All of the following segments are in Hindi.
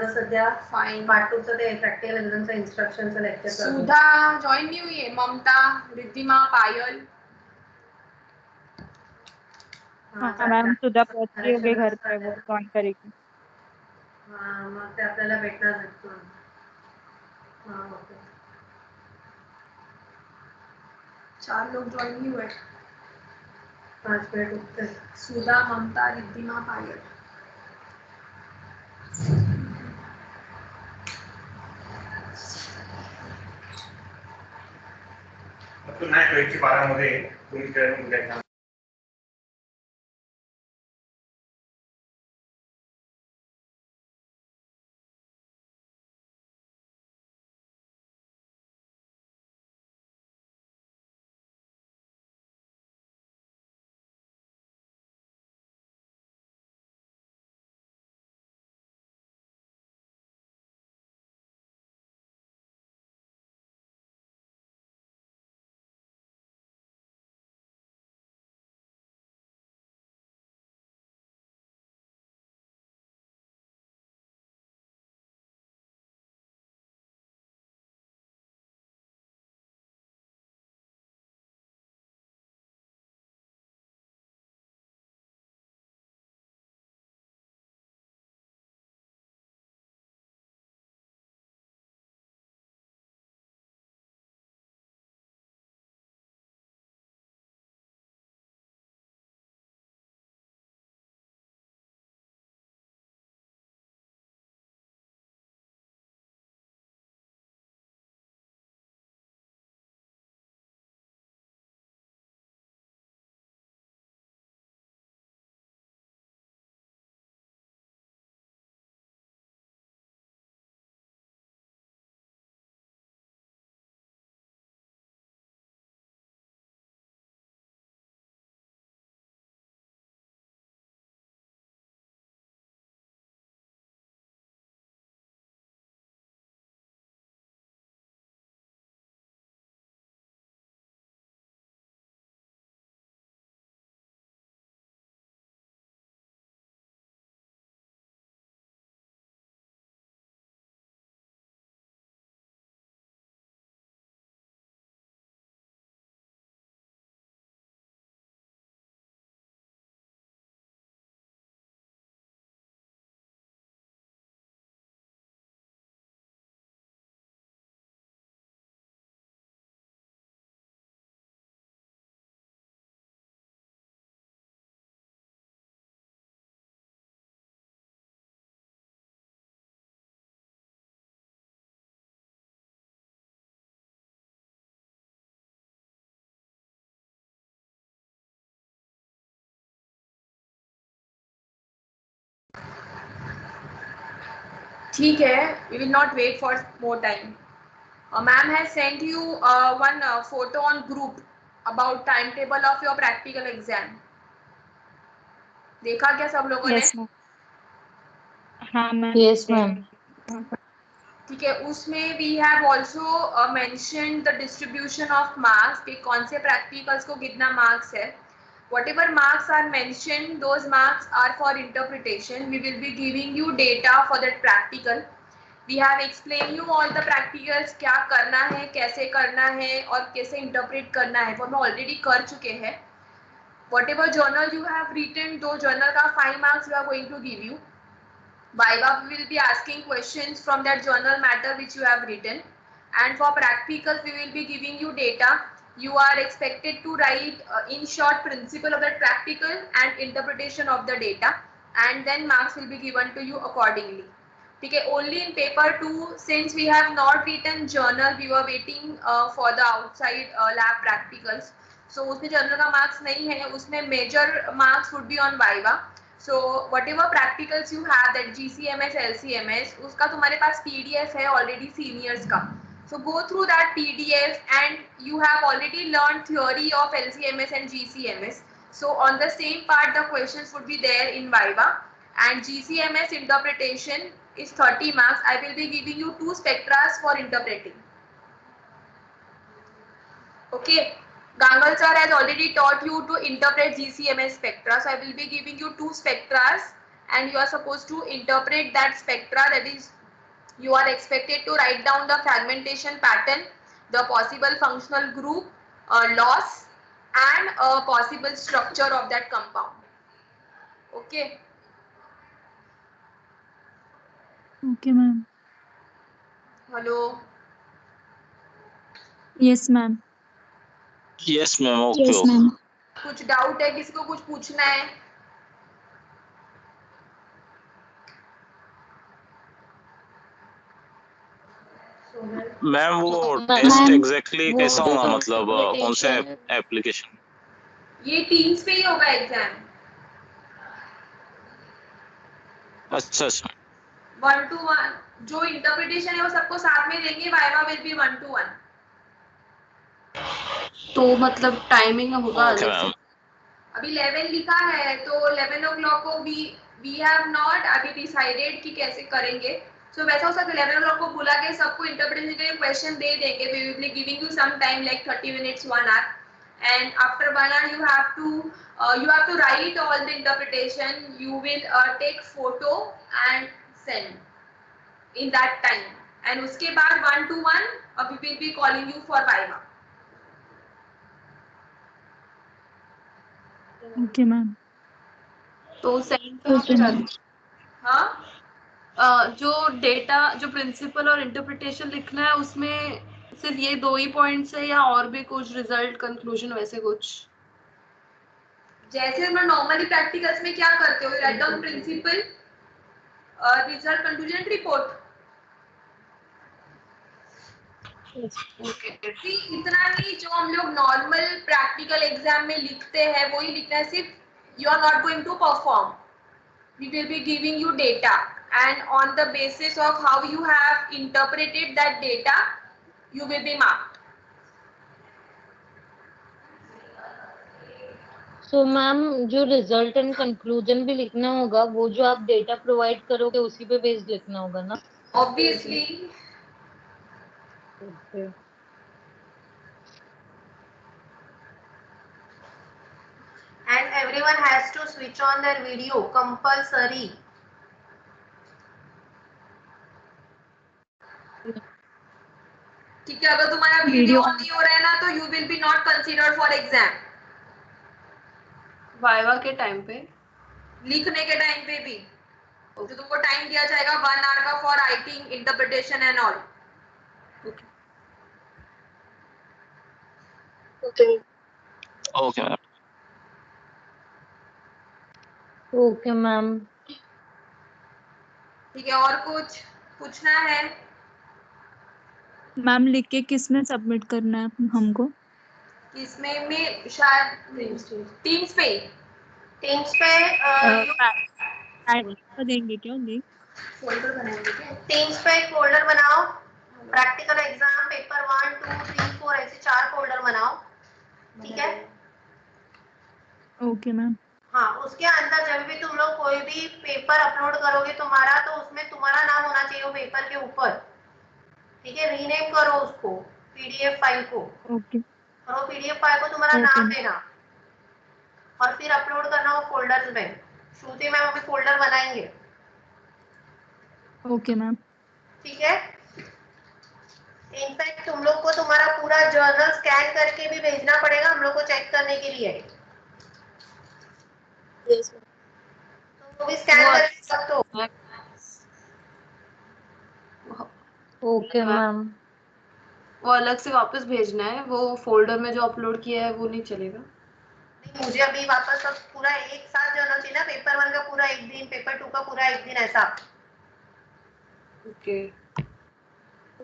सध्या फाइन पार्ट 2 चं ते प्रॅक्टिकल एक्झामचं इन्स्ट्रक्शनचं लेक्चर चालू आहे. सुधा जॉइन नहीं हुई है, ममता, रिद्धिमा, पायल. हाँ मैम, सुधा पहुंच रही होगी घर पे, वो जॉइन करेगी. हाँ, मग ते आपल्याला भेटणार नाही. हाँ ओके. 4 लोग जॉइन नहीं हुए. 5 मिनट रुकते हैं. सुधा, ममता, रिद्धिमा, पायल. नाही 112 मध्ये तुम्ही काय ठीक है, we will not wait for more time. Ma'am has sent you one photo on group about timetable of your practical exam. देखा क्या सब लोगों ने? Yes ma'am. हाँ मैम. Yes ma'am. ठीक है, उसमें we have also mention the distribution of marks कि कौन से प्रैक्टिकल्स को कितना मार्क्स है. Whatever marks are mentioned, those marks are for interpretation. We will be giving you data for that practical. We have explained you all the practicals, क्या करना है, कैसे करना है और कैसे interpret करना है, वो हम already कर चुके हैं. Whatever journal you have written, दो journal का 5 marks we are going to give you. Viva we will be asking questions from that journal matter which you have written, and for practicals we will be giving you data. You are expected to write in short principle of that practical and interpretation of the data, and then marks will be given to you accordingly. Okay, only in paper 2, since we have not written journal, we were waiting for the outside lab practicals. So उसमें journal का marks नहीं है, उसमें major marks would be on Viva. So whatever practicals you have, that GCMS, LCMS, उसका तुम्हारे पास PDF है already seniors का. So go through that PDF, and you have already learned theory of LCMS and GCMS. So on the same part the questions would be there in Viva, and GCMS interpretation is 30 marks. I will be giving you 2 spectras for interpreting. Okay. Gangal sir has already taught you to interpret GCMS spectra, so I will be giving you 2 spectras, and you are supposed to interpret that spectra. That is, you are expected to write down the fragmentation pattern, the possible functional group, loss, and a possible structure of that compound. Okay. Okay, ma'am. Hello. Yes, ma'am. Yes, ma'am. Okay. Yes, Okay. ma'am. कुछ डाउट है, किसी को कुछ पूछना है? मैम वो मैम, टेस्ट एग्जैक्टली वो कैसा जो होगा, मतलब कौन सा interpretation- एप्लीकेशन? ये टीम्स पे ही होगा एग्जाम, अच्छा अच्छा 1-to-1. जो इंटरप्रिटेशन है वो सबको साथ में देंगे, वाइवा विल बी 1-to-1. तो मतलब टाइमिंग होगा ओके अलग से? मैम. अभी 11 लिखा है तो 11 o'clock को वी हैव नॉट अभी डिसाइडेड कि कैसे करेंगे. सो वैसा हो सकता है 11 o'clock को बुला के सबको इंटरप्रिटेशन के लिए क्वेश्चन दे देंगे. We will be giving you some time like 30 minutes 1 hour, and after 1 hour you have to write all the interpretation. You will take photo and send in that time, and उसके बाद 1-to-1 we will be calling you for viva. Okay, ma'am. तो सेंड Okay, ma'am. हाँ, जो डेटा, जो प्रिंसिपल और इंटरप्रिटेशन लिखना है उसमें सिर्फ ये 2 ही पॉइंट्स है या और भी कुछ, रिजल्ट, कंक्लूजन, वैसे कुछ? जैसे हम नॉर्मली प्रैक्टिकल्स में क्या करते हो, write down principle, result, conclusion, report. See इतना ही जो हम लोग नॉर्मल प्रैक्टिकल एग्जाम में लिखते हैं वही लिखना है. सिर्फ you are not going to perform. We will be giving you data, and on the basis of how you have interpreted that data, you will be marked. So ma'am, जो रिजल्ट एंड कंक्लूजन भी लिखना होगा, वो जो आप डेटा प्रोवाइड करोगे उसी पे बेस्ड लिखना होगा ना? Obviously. Okay. And everyone has to switch on their video compulsory. ठीक है, अगर तुम्हारा वीडियो ऑन नहीं हो रहा है ना तो you will be not considered for exam. Viva के टाइम पे, लिखने के टाइम पे भी जो तुमको टाइम दिया जाएगा 1 hour का for writing, interpretation and all. Okay ma'am. Okay ma'am. ठीक है, और कुछ पूछना है? मैम लिख के किस में सबमिट करना है हमको? किसमें में? शायद टीम्स पे. टीम्स पे तो देंगे क्या लिंक? फोल्डर बनाएंगे क्या? टीम्स पे एक फोल्डर बनाओ, प्रैक्टिकल एग्जाम पेपर 1, 2, 3, 4 ऐसे 4 फोल्डर बनाओ. ठीक है? Okay ma'am. हाँ, उसके अंदर जब भी तुम लोग कोई भी पेपर अपलोड करोगे तुम्हारा, तो उसमें तुम्हारा नाम होना चाहिए वो पेपर के ऊपर. ठीक है? रीनेम करो उसको, पीडीएफ फाइल को. ओके. और वो पीडीएफ फाइल को तुम्हारा नाम देना और फिर अपलोड करना वो फोल्डर्स में. श्रुति मैम अभी फोल्डर बनाएंगे. Okay ma'am. ठीक है? इनफैक्ट तुम लोग को तुम्हारा पूरा जर्नल स्कैन करके भी भेजना पड़ेगा हम लोग को चेक करने के लिए. Yes ma'am. तुम वो भी स्कैन कर सकते हो. Okay ma'am. वो अलग से वापस भेजना है, वो फोल्डर में जो अपलोड किया है वो नहीं चलेगा. नहीं, मुझे अभी वापस सब पूरा एक साथ जर्नल चाहिए ना, पेपर 1 का पूरा एक दिन, पेपर 2 का पूरा एक दिन, ऐसा. ओके.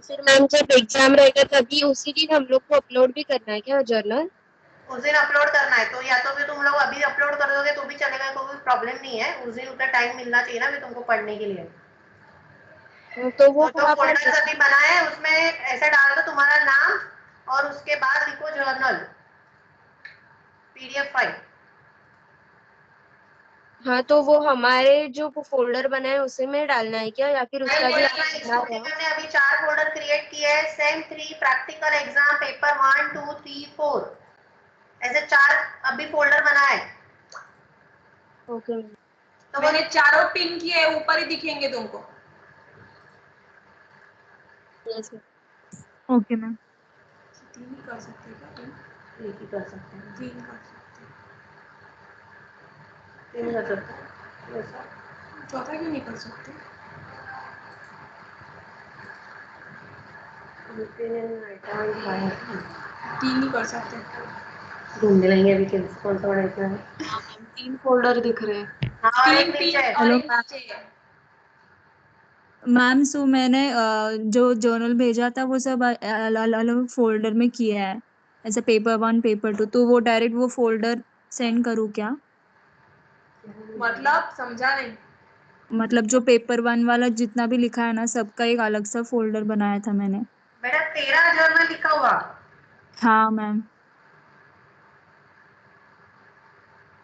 फिर मैम जब एग्जाम रहेगा तभी उसी दिन हम लोग को अपलोड भी करना है क्या जर्नल? उस दिन अपलोड करना है, तो या तो फिर तुम लोग अभी अपलोड कर दोगे तो भी चलेगा, कोई प्रॉब्लम नहीं है. उस दिन उतना टाइम मिलना चाहिए ना फिर तुमको पढ़ने के लिए. तो वो जो फोल्डर अभी बनाया है उसमें ऐसे डाल दो तुम्हारा नाम और उसके बाद लिखो जर्नल पीडीएफ फाइल. हाँ, तो वो हमारे जो फोल्डर बना है उसी में डालना है क्या, या फिर उसका भी मैंने अभी 4 फोल्डर क्रिएट किए हैं. सेम 3 प्रैक्टिकल एग्जाम पेपर 1, 2, 3, 4 ऐसे 4 अभी फोल्डर बना है. ओके. तो मैंने चारों पिन किए हैं, ऊपर ही दिखेंगे तुमको। Yes okay ma'am. तीन ही कर सकते हैं क्या पिन? एक ही कर सकते हैं, तीन कर सकते हैं। तीन कर सकते हैं ऐसा। चौथा क्यों नहीं कर सकते? तीन ही कर सकते हैं। ढूंढने लेंगे अभी कौन सा बड़ा इतना है। हाँ मैम 3 फोल्डर दिख रहे हैं। हाँ और तीन एक नीचे पिन है। और हेलो एक नीचे है। मैम, सो मैंने जो जर्नल भेजा था वो सब अलग अलग फोल्डर में किया है, ऐसे पेपर 1 पेपर 2, तो वो डायरेक्ट वो फोल्डर सेंड करूँ क्या? मतलब समझा नहीं। मतलब जो पेपर 1 वाला जितना भी लिखा है ना, सबका एक अलग सा फोल्डर बनाया था मैंने। बेटा 13 जर्नल लिखा हुआ, हाँ मैम।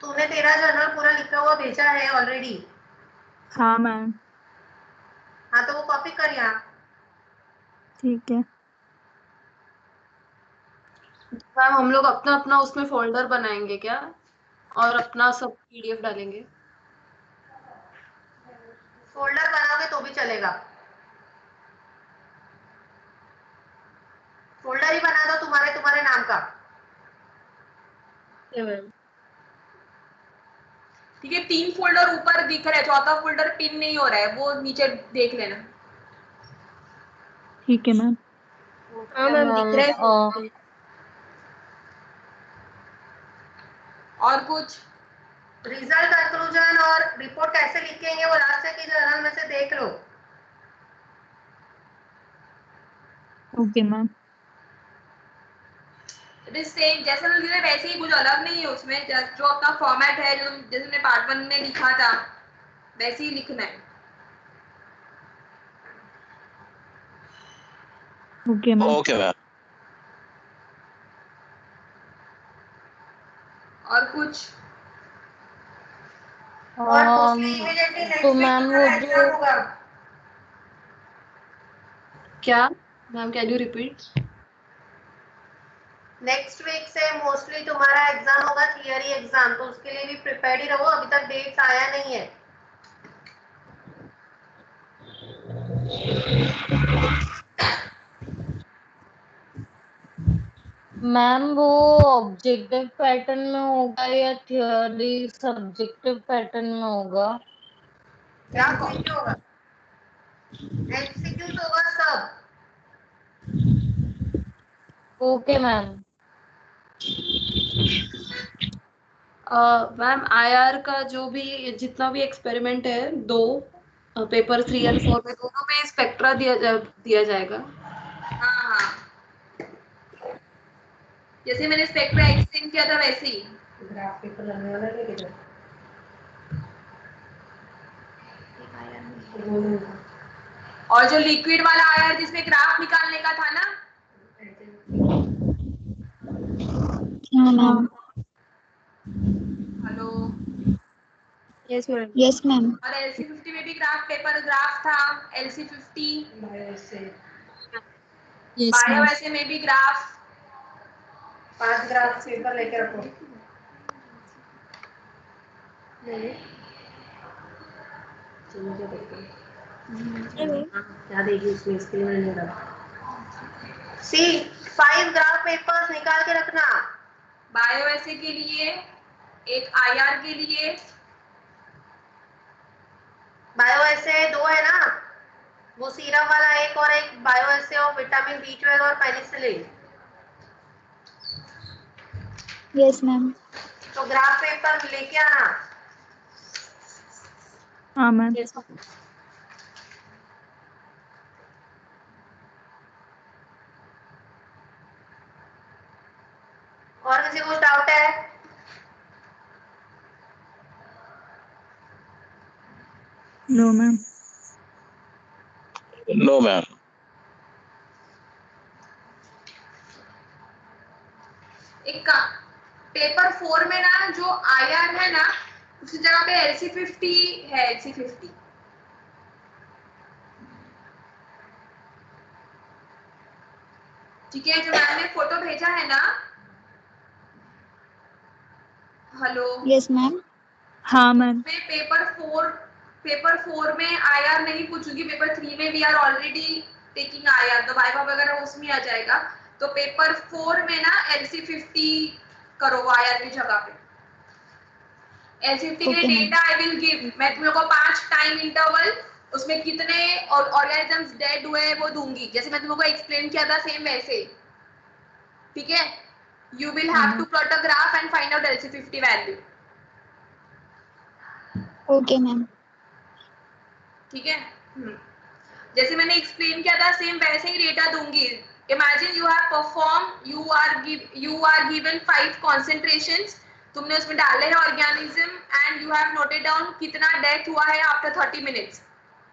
तूने 13 जर्नल पूरा लिखा हुआ भेजा है ऑलरेडी। हाँ मैम। हाँ तो वो कॉपी कर यहाँ। ठीक है। मैम हम लोग अपना अपना उसमें फोल्डर बनाएंगे क्या, और अपना सब पीडीएफ डालेंगे? फोल्डर बनाओगे तो भी चलेगा, फोल्डर ही बना दो तुम्हारे तुम्हारे नाम का। मैम। ठीक है, 3 फोल्डर ऊपर दिख रहा है, चौथा फोल्डर पिन नहीं हो रहा है, वो नीचे देख लेना। ठीक है मैम। हाँ मैम दिख रहा है मैम फोल्डर। और कुछ? रिजल्ट कंक्लूजन और रिपोर्ट कैसे लिखेंगे वो लास्ट की जर्नल में से देख लो। Okay ma'am. It is same जैसे मैंने लिखा है, वैसे ही, कुछ अलग नहीं है उसमें। जो अपना फॉर्मेट है, जो जैसे मैंने पार्ट 1 में लिखा था वैसे ही लिखना है। Okay ma'am. Okay ma'am. और कुछ? और मोस्टली इमीडिएटली तो नेक्स्ट वीक मैम वो तुम्हारा जो एग्जाम होगा। क्या मैम, can you repeat? Next week से मोस्टली तुम्हारा एग्जाम होगा, थियरी एग्जाम, तो उसके लिए भी प्रिपेयर्ड ही रहो। अभी तक डेट्स आया नहीं है। मैम वो ऑब्जेक्टिव पैटर्न में होगा या थ्योरी सब्जेक्टिव पैटर्न में होगा? क्या कुछ होगा, एमसीक्यूज होगा सब। Okay ma'am. मैम आईआर का जो भी जितना भी एक्सपेरिमेंट है, दो पेपर 3 और 4 में दोनों में स्पेक्ट्रा दिया जाएगा। हाँ हाँ, जैसे मैंने स्पेक्ट्रा एक्सटेंड किया था वैसे ही। ग्राफ पेपर लगने वाला है किधर? और जो लिक्विड वाला आया है जिसमें ग्राफ निकालने का था ना, हाँ ma'am. Hello, yes ma'am. Yes ma'am. और LC50 में भी ग्राफ पेपर ग्राफ था। LC50 yes bio ma'am. ऐसे में भी ग्राफ। 5 ग्राफ पेपर लेके रखो। नहीं चलो क्या देखते हैं। क्या देगी उसमें, इसके लिए मैंने रखा। सी 5 ग्राफ पेपर्स निकाल के रखना। बायो ऐसे के लिए, एक IR के लिए। बायो ऐसे 2 है ना, वो सीरम वाला एक, और एक बायो ऐसे ऑफ विटामिन B12 और पेनिसिलिन। Yes ma'am. तो ग्राफ पेपर लेके आना। हाँ मैम। यस और किसी को कुछ डाउट है? No ma'am. No ma'am. एक का पेपर 4 में ना जो IR है ना, उसी जगह पे LC50 है। LC50 ठीक है, जो मैम ने फोटो भेजा है ना। Hello, yes ma'am. हाँ मैम। में पेपर 4 में IR नहीं पूछूंगी, पेपर 3 में we are already taking IR, तो वाइवा वगैरह उसमें आ जाएगा। तो पेपर 4 में ना LC50 करो वो IR की जगह पे। LC50 के डेटा आई विल गिव, मैं तुम लोग को 5 टाइम इंटरवल उसमें कितने ऑर्गेनिजम्स डेड हुए हैं वो दूंगी, जैसे मैं तुम लोग को एक्सप्लेन किया था सेम वैसे, ठीक है। You will have to plot a graph and find out LC50 value. Okay ma'am. ठीक है। जैसे मैंने एक्सप्लेन किया था सेम वैसे ही डेटा दूंगी। Imagine you have perform, you are given 5 concentrations, तुमने उसमें डाले हैं organism and you have noted down कितना डेथ हुआ है after 30 minutes,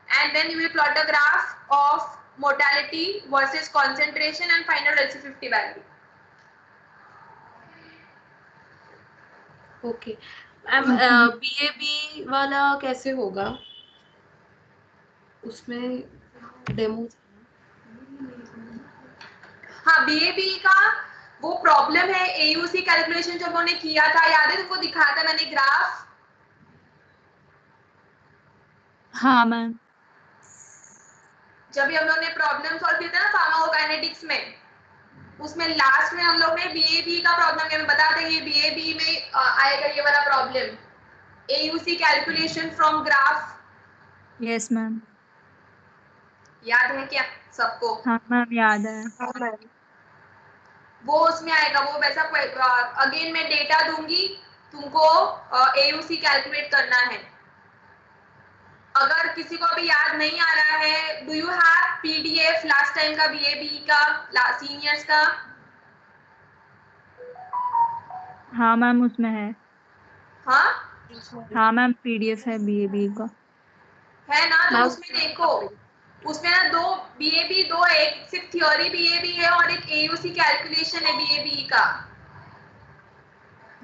and then you will plot a graph of mortality versus concentration and find out LC50 value. Okay ma'am, BAB वाला कैसे होगा? उसमें डेमो। हाँ, BAB का वो प्रॉब्लम है, AUC कैलकुलेशन जब उन्होंने किया था, याद है तुमको दिखाया था मैंने ग्राफ? हाँ मैम। जब हम लोग ने प्रॉब्लम सॉल्व किया था ना फार्माकोकाइनेटिक्स में, उसमें लास्ट में हम लोग ने BAB का प्रॉब्लम में बता दें, ये BAB में आएगा ये वाला problem, AUC calculation from graph. Yes ma'am. याद है क्या सबको? हाँ मैम याद है। हाँ मैम। वो उसमें आएगा, वो वैसा अगेन मैं डेटा दूंगी तुमको, AUC कैलकुलेट करना है। अगर किसी को अभी याद नहीं आ रहा है, do you have PDF last time का BAB का सीनियर्स का? हाँ मैम उसमें है। हाँ हाँ मैम PDF है BAB का। है ना, तो मैं उसमें देखो, उसमें ना 2 BAB, 2 एक सिर्फ थ्योरी BAB है और एक AUC कैलकुलेशन है BAB का।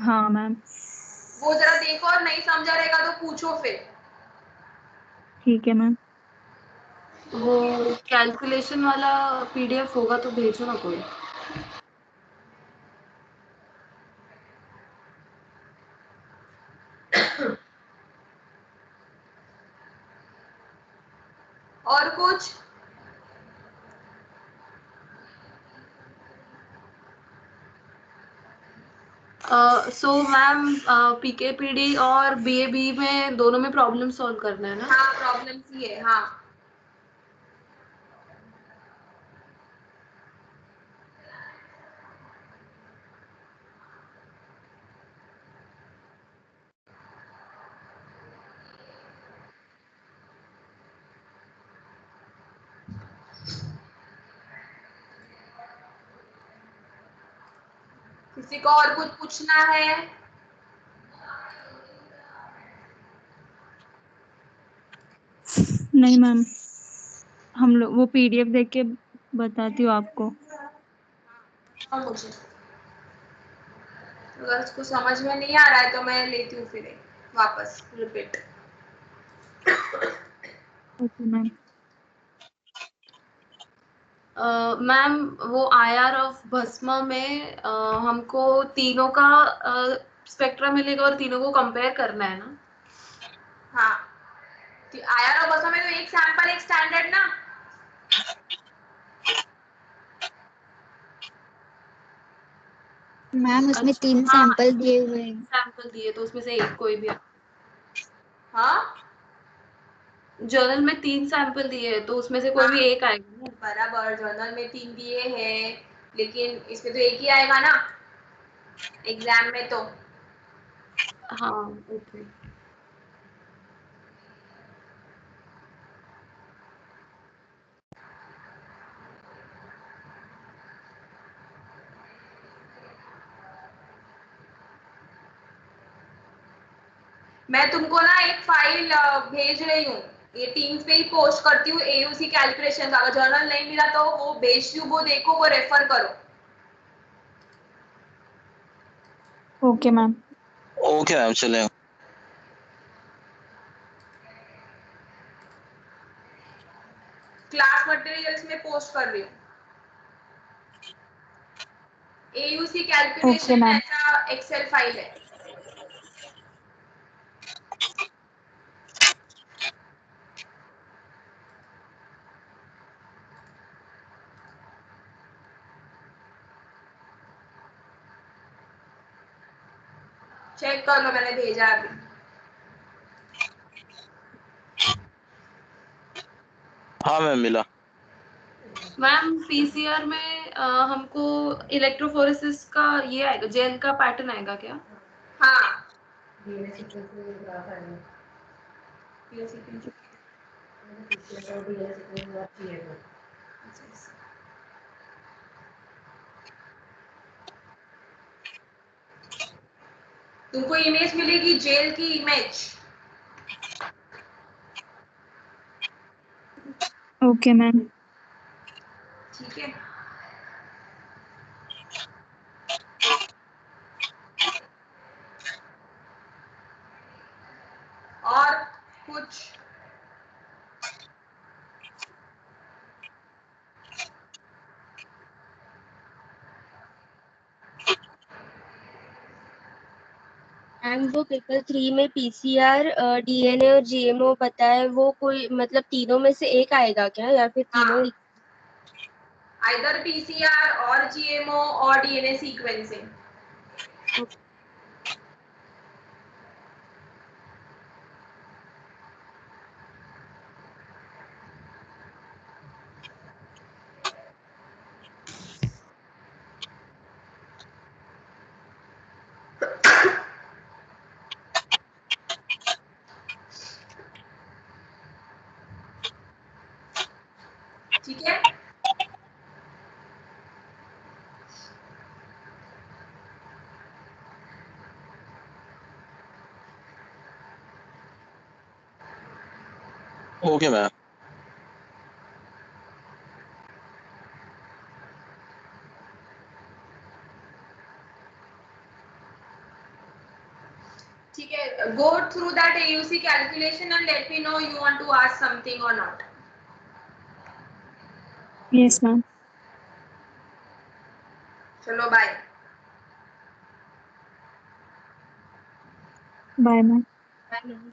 हाँ मैम। वो जरा देखो, और नहीं समझा रहेगा तो पूछो फिर। ठीक है मैम। वो कैलकुलेशन वाला PDF होगा तो भेजो ना कोई। और कुछ? सो मैम, PKPD और BAB में दोनों में प्रॉब्लम सॉल्व करना है ना? हाँ प्रॉब्लम ही है, हाँ। किसी को और कुछ पूछना है? नहीं मैम, हम लोग वो PDF देख के बताती हूँ आपको। हाँ, मुझे अगर उसको समझ में नहीं आ रहा है तो मैं लेती हूँ फिर वापस रिपीट। Okay ma'am. मैम, वो IR ऑफ भस्मा में हमको तीनों का स्पेक्ट्रा मिलेगा और तीनों को कंपेयर करना है ना? हाँ, तो IR और बसों में तो एक सैंपल एक स्टैंडर्ड ना। मैम उसमें अच्छा, 3 हाँ, सैंपल दिए हुए हैं। सैंपल दिए तो उसमें से एक कोई भी। हाँ जर्नल में 3 सैंपल दिए हैं तो उसमें से कोई भी एक आएगा ना? बराबर, जर्नल में 3 दिए हैं लेकिन इसमें तो एक ही आएगा ना एग्जाम में तो। हाँ ओके। मैं तुमको ना एक फाइल भेज रही हूँ, ये टीम्स पे ही पोस्ट करती हूँ, AUC कैलकुलेशन का। अगर जर्नल नहीं मिला तो वो भेजती हूँ, वो देखो, वो रेफर करो। Okay ma'am. ओके मैम चलेगा। क्लास मटेरियल्स में पोस्ट कर रही हूँ। AUC okay calculation ma'am. ऐसा एक्सेल फाइल है। चेक कर लो, मैंने भेजा अभी। हाँ मैम मिला। मैम पीसीआर में हमको इलेक्ट्रोफोरेसिस का ये आएगा, जेल का पैटर्न आएगा क्या? हाँ तुमको इमेज मिलेगी, जेल की इमेज। Okay ma'am. ठीक है, और कुछ? मैम वो पेपर 3 में पीसीआर, डीएनए और जीएमओ बताए, वो कोई मतलब तीनों में से एक आएगा क्या, या फिर तीनों ही? आइदर पीसीआर और जीएमओ और डीएनए सीक्वेंसिंग। ठीक है, ओके मैम। ठीक है, go through that AUC calculation and let me know you want to ask something or not. Yes ma'am. चलो बाय। Bye ma'am. मैम